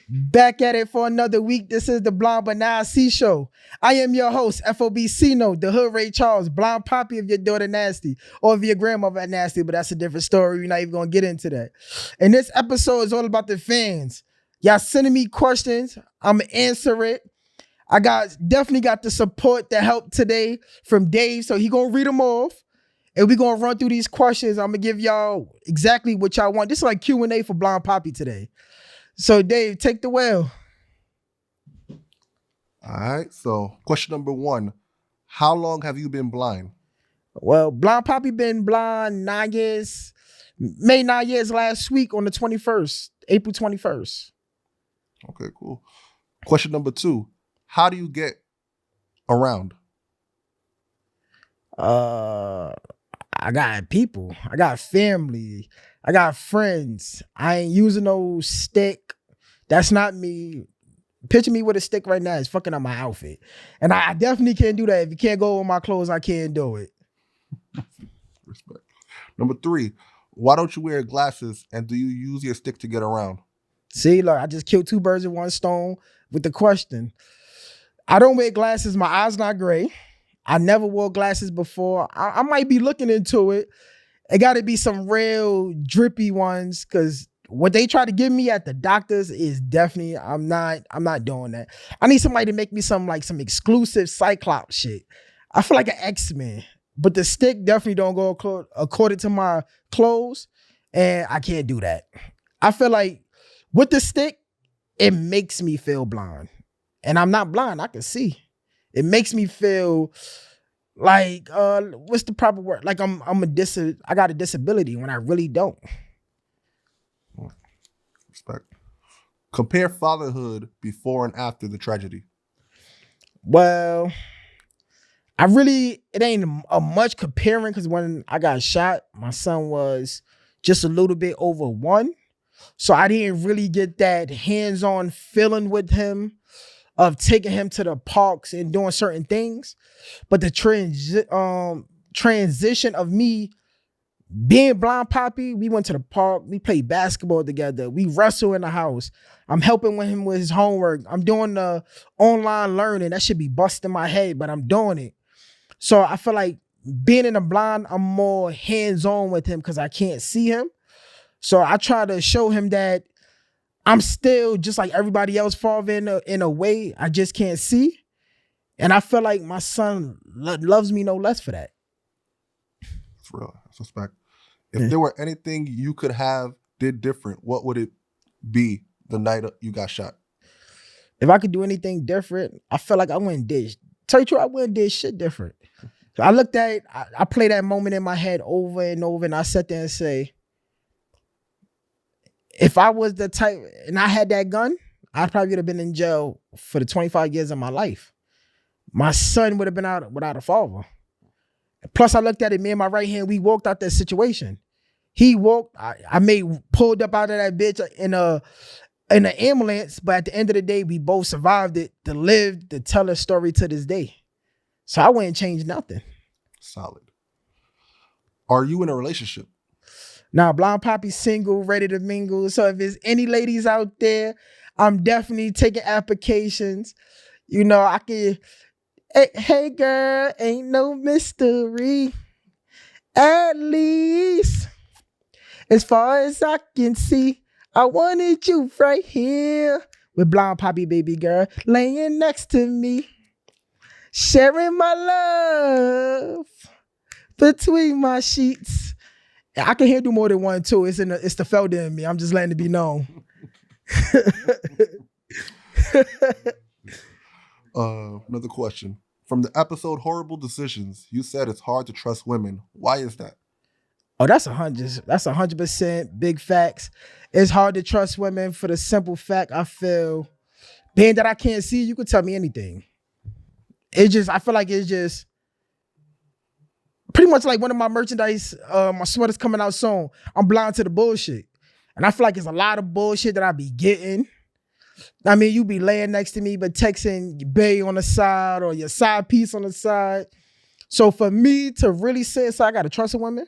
Back at it for another week. This is the Blind BBNIC show. I am your host, FOB Cnote, the Hood Ray Charles, Blind Papi if your daughter nasty, or if your grandmother nasty, but that's a different story. We're not even gonna get into that. And this episode is all about the fans. Y'all sending me questions. I'm gonna answer it. I definitely got the support, the help today from Dave, so he gonna read them off. And we're gonna run through these questions. I'm gonna give y'all exactly what y'all want. This is like Q&A for Blind Papi today. So Dave, take the wheel. All right. So question number one, how long have you been blind? Well, Blind Papi been blind 9 years, May 9 years last week on the 21st, April 21st. Okay, cool. Question number two, how do you get around? I got people, I got family, I got friends. I ain't using no stick. That's not me. Picture me with a stick right now. It's fucking up my outfit. And I definitely can't do that. If you can't go with my clothes, I can't do it. Respect. Number three, why don't you wear glasses and do you use your stick to get around? See, look, I just killed two birds with one stone with the question. I don't wear glasses. My eyes not gray. I never wore glasses before. I might be looking into it. It got to be some real drippy ones, because what they try to give me at the doctors is definitely, I'm not doing that. I need somebody to make me some exclusive Cyclops shit. I feel like an X-Men, but the stick definitely don't go according to my clothes, and I can't do that. I feel like with the stick, it makes me feel blind, and I'm not blind. I can see. It makes me feel like what's the proper word? Like I got a disability when I really don't. Respect. Compare fatherhood before and after the tragedy. Well, it ain't a much comparing, because when I got shot, my son was just a little bit over 1. So I didn't really get that hands-on feeling with him of taking him to the parks and doing certain things. But the transition of me being Blind Papi, we went to the park, we played basketball together, we wrestle in the house. I'm helping him with his homework. I'm doing the online learning. That should be busting my head, but I'm doing it. So I feel like being in the blind, I'm more hands-on with him because I can't see him. So I try to show him that I'm still just like everybody else, father in a way. I just can't see. And I feel like my son loves me no less for that. That's real. I suspect. If there were anything you could have did different, what would it be the night you got shot? If I could do anything different, I feel like I wouldn't did. Tell you the truth, I wouldn't did shit different. So I looked at it, I play that moment in my head over and over, and I sat there and say, if I was the type and I had that gun, I probably would have been in jail for the 25 years of my life. My son would have been out without a father. Plus, I looked at it, me and my right hand, we walked out that situation. He walked, pulled up out of that bitch in an ambulance, but at the end of the day, we both survived it to live, to tell a story to this day. So I wouldn't change nothing. Solid. Are you in a relationship? Now, Blind Papi single, ready to mingle. So if there's any ladies out there, I'm definitely taking applications. You know, I can, hey girl, ain't no mystery. At least, as far as I can see, I wanted you right here with Blind Papi, baby girl, laying next to me, sharing my love between my sheets. I can handle more than one too. It's the Felder in me. I'm just letting it be known. Another question. From the episode Horrible Decisions, you said it's hard to trust women. Why is that? Oh, that's 100% big facts. It's hard to trust women for the simple fact I feel, being that I can't see, you could tell me anything. I feel like it's just pretty much like one of my merchandise, my sweater's coming out soon. I'm blind to the bullshit. And I feel like it's a lot of bullshit that I be getting. I mean, you be laying next to me, but texting your bae on the side or your side piece on the side. So for me to really say, so I got to trust a woman,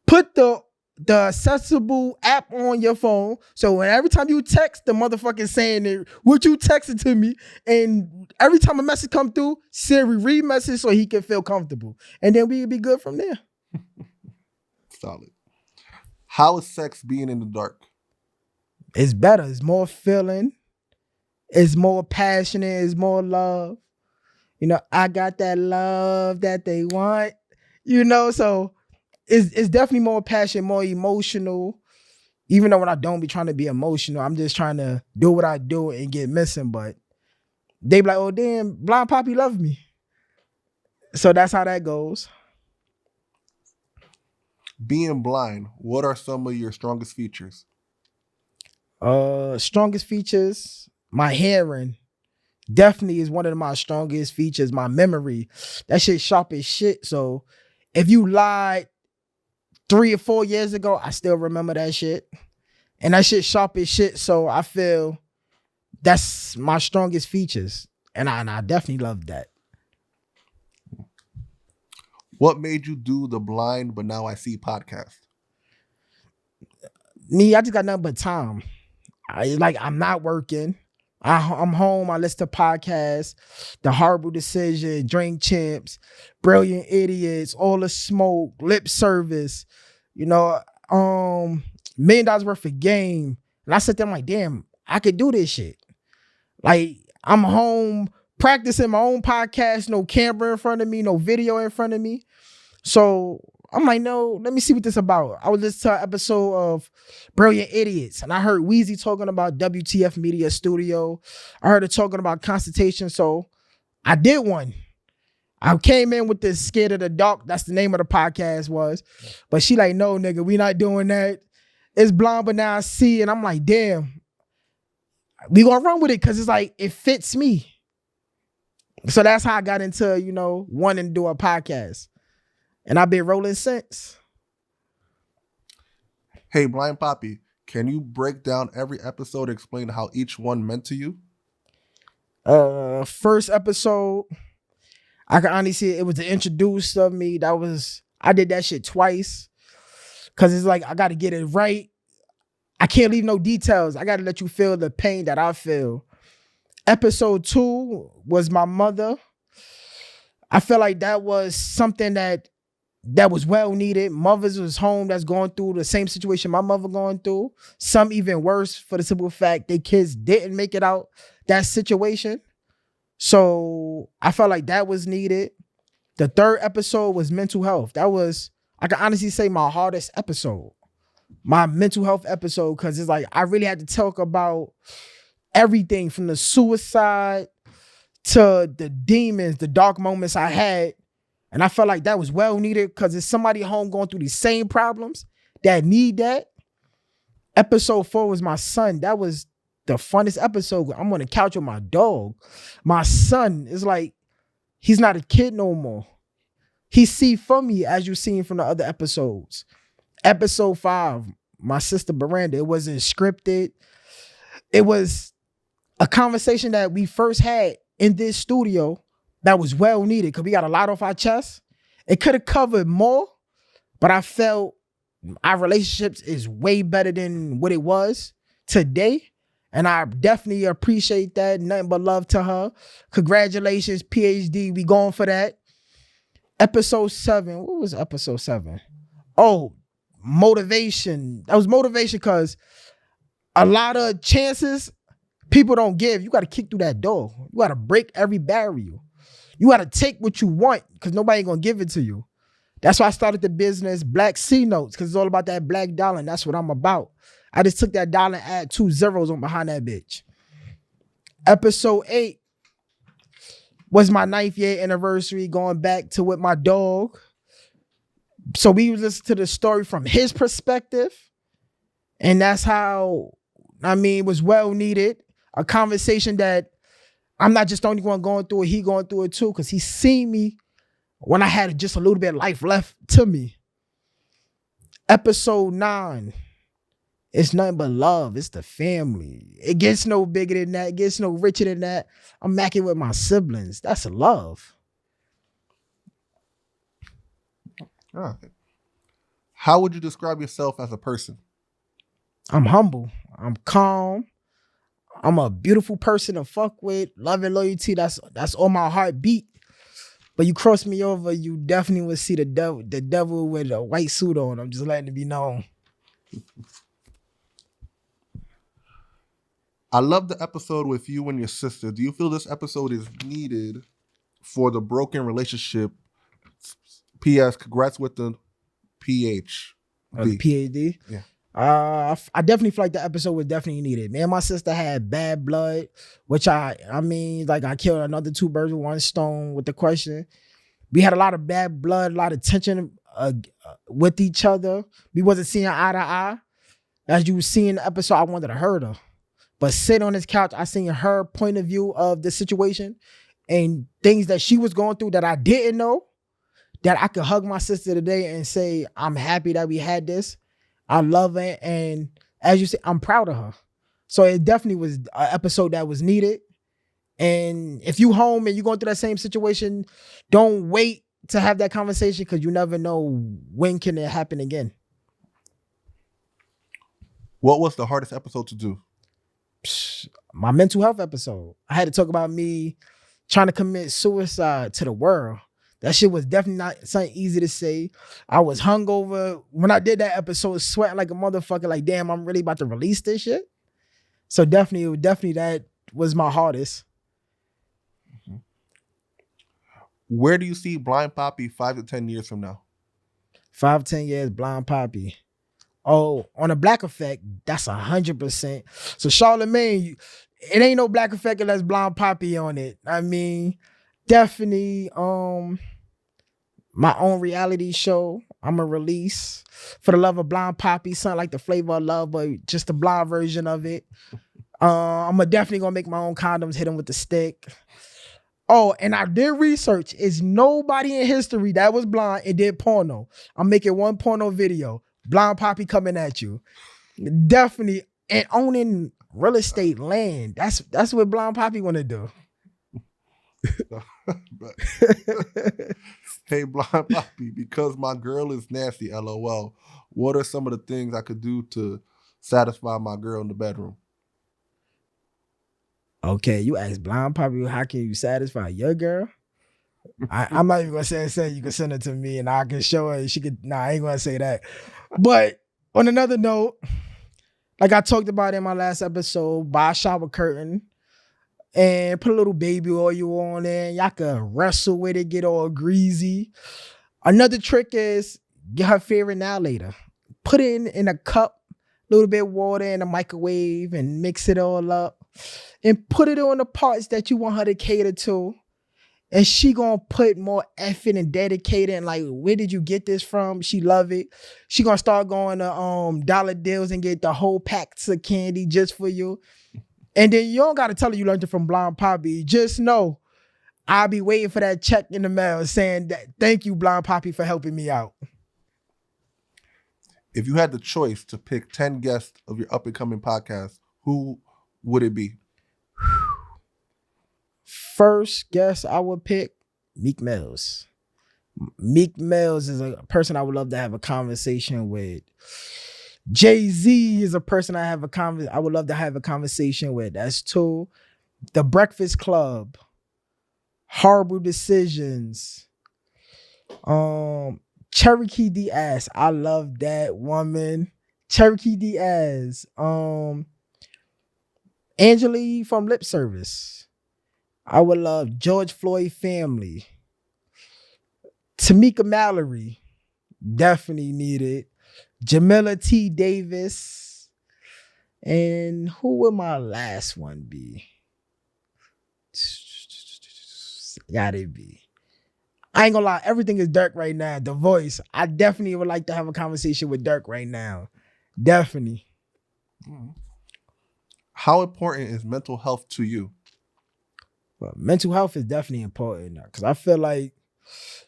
put the the accessible app on your phone. So when every time you text, the motherfucker saying it, what you texted to me, and every time a message come through, Siri read message so he can feel comfortable, and then we'd be good from there. Solid. How is sex being in the dark? It's better. It's more feeling. It's more passionate. It's more love. You know, I got that love that they want. You know, so it's definitely more passionate, more emotional. Even though when I don't be trying to be emotional, I'm just trying to do what I do and get missing. But they be like, oh damn, Blind Papi love me. So that's how that goes. Being blind, what are some of your strongest features? Strongest features, my hearing definitely is one of my strongest features. My memory, that shit sharp as shit. So if you lied 3 or 4 years ago, I still remember that shit. And that shit sharp as shit. So I feel that's my strongest features. And I definitely love that. What made you do the Blind But Now I See podcast? Me, I just got nothing but time. I'm not working. I'm home. I listen to podcasts, The Horrible Decision, Drink Champs, Brilliant Idiots, All the Smoke, Lip Service, you know, $1 million worth of game. And I sit there, I'm like, damn, I could do this shit. Like, I'm home practicing my own podcast, no camera in front of me, no video in front of me. So I'm like, no, let me see what this about. I was listening to an episode of Brilliant Idiots, and I heard Weezy talking about WTF Media Studio. I heard her talking about Consultation, so I did one. I came in with this Scared of the Dark. That's the name of the podcast was. But she like, no, nigga, we not doing that. It's Blind But Now I See. And I'm like, damn, we gonna run with it because it's like, it fits me. So that's how I got into, you know, wanting to do a podcast. And I've been rolling since. Hey, Blind Papi, can you break down every episode and explain how each one meant to you? First episode, I can honestly say it was the introduce of me. I did that shit twice. Cause it's like, I gotta get it right. I can't leave no details. I gotta let you feel the pain that I feel. Episode 2 was my mother. I feel like that was something that was well needed. Mothers was home that's going through the same situation my mother going through. Some even worse for the simple fact their kids didn't make it out that situation. So I felt like that was needed. The third episode was mental health. That was, I can honestly say, my hardest episode. My mental health episode, because it's like I really had to talk about everything from the suicide to the demons, the dark moments I had. And I felt like that was well needed because it's somebody home going through these same problems that need that. Episode 4 was my son. That was the funnest episode. I'm on the couch with my dog. My son is like, he's not a kid no more. He see from me as you've seen from the other episodes. Episode 5, my sister Miranda, it wasn't scripted. It was a conversation that we first had in this studio that was well needed because we got a lot off our chest. It could have covered more, but I felt our relationships is way better than what it was today. And I definitely appreciate that. Nothing but love to her. Congratulations, PhD. We going for that. Episode 7. What was episode 7? Oh, motivation. That was motivation because a lot of chances people don't give. You got to kick through that door. You got to break every barrier. You got to take what you want because nobody ain't going to give it to you. That's why I started the business Black Cnote because it's all about that black dollar, and that's what I'm about. I just took that dollar and add 2 zeros on behind that bitch. Episode 8 was my 9th year anniversary going back to with my dog. So we listened to the story from his perspective. And that's how, it was well needed. A conversation that I'm not just the only one going through it, he going through it too, because he seen me when I had just a little bit of life left to me. Episode 9, it's nothing but love. It's the family. It gets no bigger than that. It gets no richer than that. I'm macking with my siblings. That's love. All right. How would you describe yourself as a person? I'm humble. I'm calm. I'm a beautiful person to fuck with. Love and loyalty. That's all my heartbeat. But you cross me over, you definitely would see the devil with a white suit on. I'm just letting it be known. I love the episode with you and your sister. Do you feel this episode is needed for the broken relationship? P.S. Congrats with the PhD. The PhD? Yeah. I definitely feel like the episode was definitely needed. Me and my sister had bad blood, which I mean, like I killed another 2 birds with 1 stone with the question. We had a lot of bad blood, a lot of tension with each other. We wasn't seeing eye to eye. As you see in the episode, I wanted to hurt her. But sitting on this couch, I seen her point of view of the situation and things that she was going through that I didn't know, that I could hug my sister today and say, I'm happy that we had this. I love it. And as you say, I'm proud of her. So it definitely was an episode that was needed. And if you home and you're going through that same situation, don't wait to have that conversation because you never know when can it happen again. What was the hardest episode to do? My mental health episode. I had to talk about me trying to commit suicide to the world. That shit was definitely not something easy to say. I was hungover. When I did that episode, sweating like a motherfucker, like, damn, I'm really about to release this shit. So definitely that was my hardest. Mm-hmm. Where do you see Blind Papi 5 to 10 years from now? 5 to 10 years, Blind Papi. Oh, on a Black Effect, that's 100%. So Charlemagne, it ain't no Black Effect unless Blind Papi on it. I mean, definitely my own reality show I'm gonna release for the love of Blind Papi, something like The Flavor of Love, but just the blind version of it. I'm definitely gonna make my own condoms, hit them with the stick. Oh, and I did research. Is nobody in history that was blind and did porno. I'm making 1 porno video. Blind Papi coming at you. Definitely. And owning real estate land. That's what Blind Papi want to do. Hey, Blind Papi, because my girl is nasty, LOL. What are some of the things I could do to satisfy my girl in the bedroom? Okay, you asked Blind Papi, how can you satisfy your girl? I'm not even gonna say you can send it to me and I can show her. She could. Nah, I ain't gonna say that. But on another note, like I talked about in my last episode, buy a shower curtain and put a little baby oil on it. Y'all can wrestle with it, get all greasy. Another trick is get her favorite now later. Put it in a cup, a little bit of water in a microwave and mix it all up. And put it on the parts that you want her to cater to. And she gonna put more effort and dedicated and like, where did you get this from? She love it. She gonna start going to dollar deals and get the whole packs of candy just for you. And then you don't gotta tell her you learned it from Blind Papi. Just know I'll be waiting for that check in the mail saying that thank you, Blind Papi, for helping me out. If you had the choice to pick 10 guests of your up-and-coming podcast, who would it be? First guest I would pick, Meek Mills. Meek Mills is a person I would love to have a conversation with. Jay-Z is a person I would love to have a conversation with. That's 2. The Breakfast Club. Horrible Decisions. Cherokee Diaz. I love that woman. Cherokee Diaz. Angela from Lip Service. I would love George Floyd family. Tamika Mallory. Definitely needed. Jamila T. Davis. And who would my last one be? Gotta be. I ain't gonna lie, everything is Dirk right now. The Voice. I definitely would like to have a conversation with Dirk right now. Definitely. How important is mental health to you? Well, mental health is definitely important because I feel like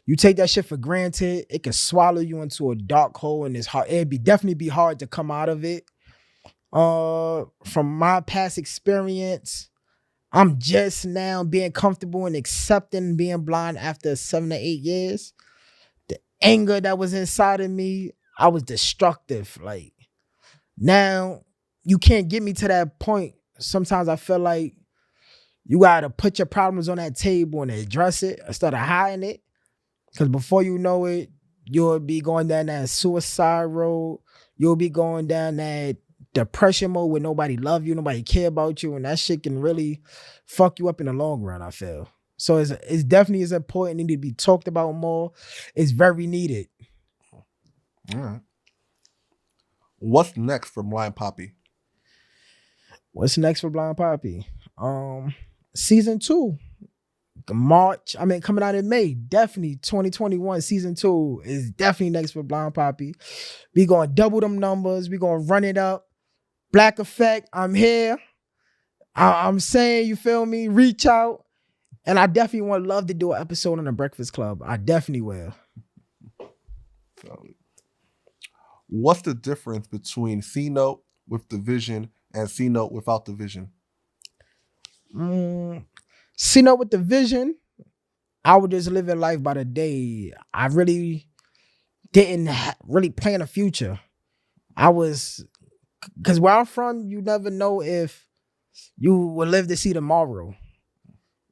you take that shit for granted, it can swallow you into a dark hole and it's hard. It'd definitely be hard to come out of it. From my past experience, I'm just now being comfortable and accepting being blind after 7 to 8 years. The anger that was inside of me, I was destructive. Like now you can't get me to that point. Sometimes I feel like you gotta put your problems on that table and address it instead of hiding it. Cause before you know it, you'll be going down that suicide road. You'll be going down that depression mode where nobody love you, nobody care about you, and that shit can really fuck you up in the long run, I feel. So it's definitely is important, need to be talked about more. It's very needed. All right. What's next for Blind Papi? What's next for Blind Papi? Season 2. March, coming out in May. Definitely 2021 season 2 is definitely next for Blind Papi. We gonna double them numbers. We gonna run it up. Black Effect, I'm here. I'm saying, you feel me? Reach out. And I definitely would love to do an episode on the Breakfast Club. I definitely will. What's the difference between Cnote with the vision and Cnote without the vision? Cnote with the vision, I would just live in life by the day. I really didn't really plan a future. Because where I'm from, you never know if you will live to see tomorrow.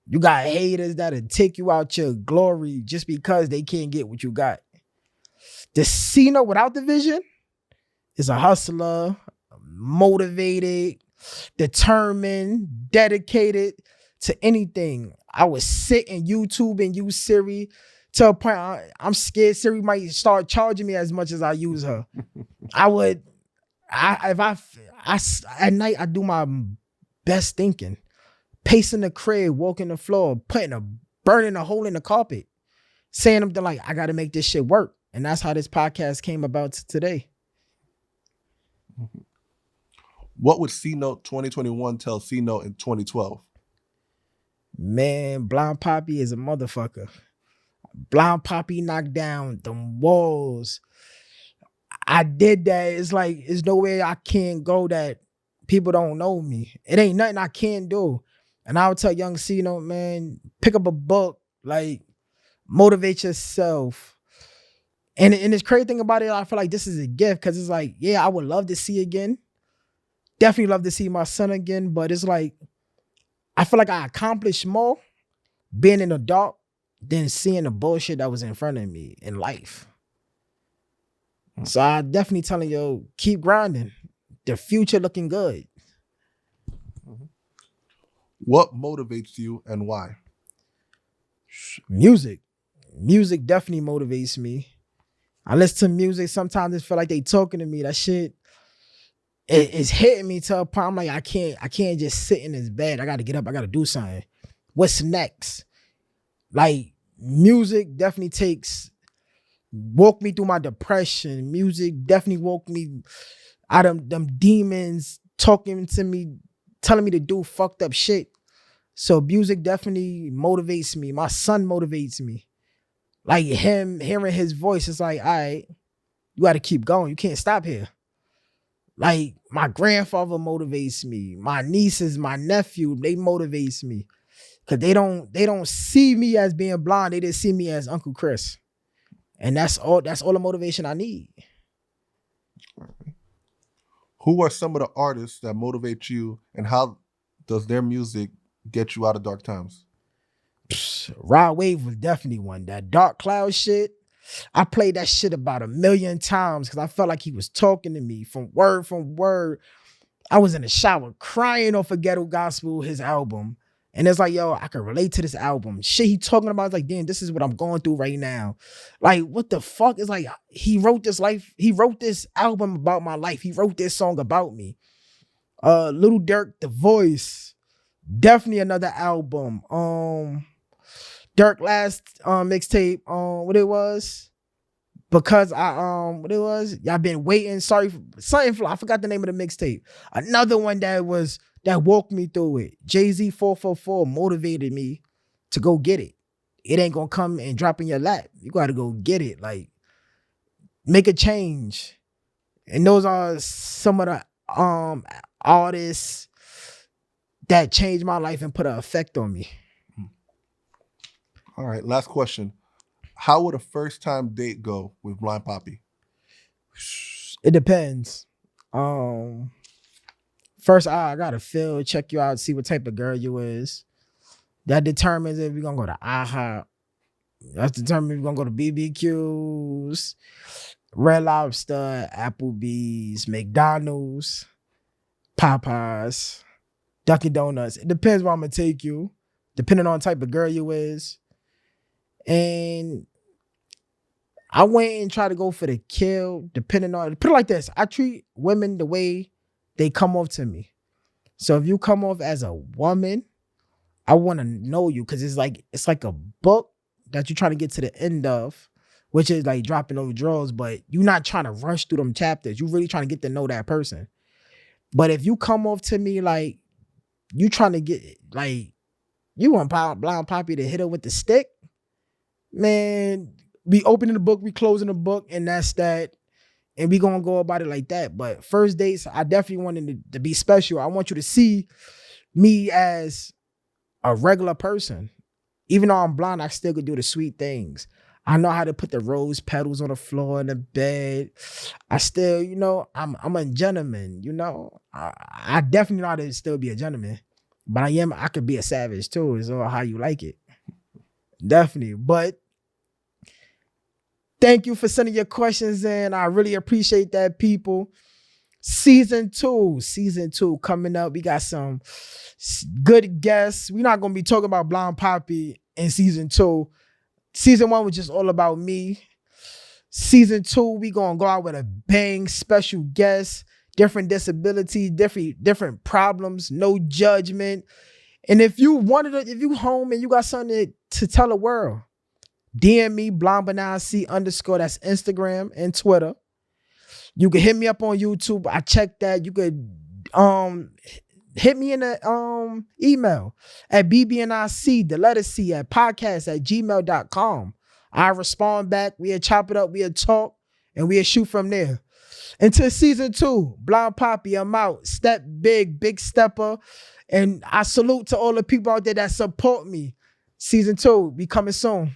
You got haters that'll take you out your glory just because they can't get what you got. The Cnote without the vision is a hustler, motivated, determined, dedicated to anything. I would sit in YouTube and use Siri to a point I'm scared Siri might start charging me as much as I use her. At night I do my best thinking, pacing the crib, walking the floor, burning a hole in the carpet, saying something like, I got to make this shit work. And that's how this podcast came about today. What would Cnote 2021 tell Cnote in 2012? Man, Blind Papi is a motherfucker. Blind Papi knocked down the walls. I did that. It's like, there's no way I can't go that people don't know me. It ain't nothing I can't do. And I would tell young Cnote, man, pick up a book, like motivate yourself. And this crazy thing about it, I feel like this is a gift because it's like, yeah, I would love to see again. Definitely love to see my son again, but it's like, I feel like I accomplished more being in the dark than seeing the bullshit that was in front of me in life. So I definitely telling you, keep grinding. The future looking good. What motivates you and why? Music. Music definitely motivates me. I listen to music, sometimes it feel like they talking to me. That shit, it's hitting me to a point. I'm like, I can't just sit in this bed. I gotta get up, I gotta do something. What's next? Like, music definitely woke me through my depression. Music definitely woke me out of them demons talking to me, telling me to do fucked up shit. So music definitely motivates me. My son motivates me. Like him, hearing his voice, it's like, all right, you gotta keep going. You can't stop here. Like my grandfather motivates me. My nieces, my nephew, they motivates me. Cause they don't see me as being blind. They just see me as Uncle Chris. And that's all the motivation I need. Who are some of the artists that motivate you, and how does their music get you out of dark times? Rod Wave was definitely one. That Dark Cloud shit, I played that shit about 1 million times because I felt like he was talking to me from word. I was in the shower crying off of Ghetto Gospel, his album. And it's like, yo, I can relate to this album. Shit he talking about is like, damn, this is what I'm going through right now. Like, what the fuck? It's like, he wrote this album about my life. He wrote this song about me. Little Durk, The Voice. Definitely another album. Durk last mixtape, what it was? Because what it was? Y'all been waiting. Sorry, something. I forgot the name of the mixtape. Another one that walked me through it. Jay-Z 444 motivated me to go get it. It ain't gonna come and drop in your lap. You gotta go get it. Like, make a change. And those are some of the artists that changed my life and put an effect on me. All right, last question. How would a first time date go with Blind Papi? It depends. First, I gotta check you out, see what type of girl you is. That determines if we're gonna go to IHOP. That's determines if we're gonna go to BBQs, Red Lobster, Applebee's, McDonald's, Popeyes, Dunkin' Donuts. It depends where I'm gonna take you, depending on the type of girl you is. And I went and try to go for the kill, depending on, put it like this. I treat women the way they come off to me. So if you come off as a woman, I want to know you, because it's like a book that you're trying to get to the end of, which is like dropping those drawers, but you're not trying to rush through them chapters. You're really trying to get to know that person. But if you come off to me like you trying to get, like, you want Blind Papi to hit her with the stick, man, we opening the book, we closing the book, and that's that. And we gonna go about it like that. But first dates, I definitely wanted it to be special. I want you to see me as a regular person. Even though I'm blind, I still could do the sweet things. I know how to put the rose petals on the floor in the bed. I still, I'm a gentleman, I definitely know how to still be a gentleman. But I could be a savage too. It's all how you like it. Definitely. But thank you for sending your questions in. I really appreciate that, people. Season two coming up. We got some good guests. We're not going to be talking about Blind Papi in season 2. Season 1 was just all about me. Season 2, we going to go out with a bang, special guests, different disabilities, different problems, no judgment. And if you home and you got something to tell the world, DM me, BBNIC _, that's Instagram and Twitter. You can hit me up on YouTube. I check that. You could hit me in the email at BBNIC, the letter C, at podcast@gmail.com. I respond back. We'll chop it up. We'll talk. And we'll shoot from there. Until season 2, Blind Papi, I'm out. Step big stepper. And I salute to all the people out there that support me. Season 2, we coming soon.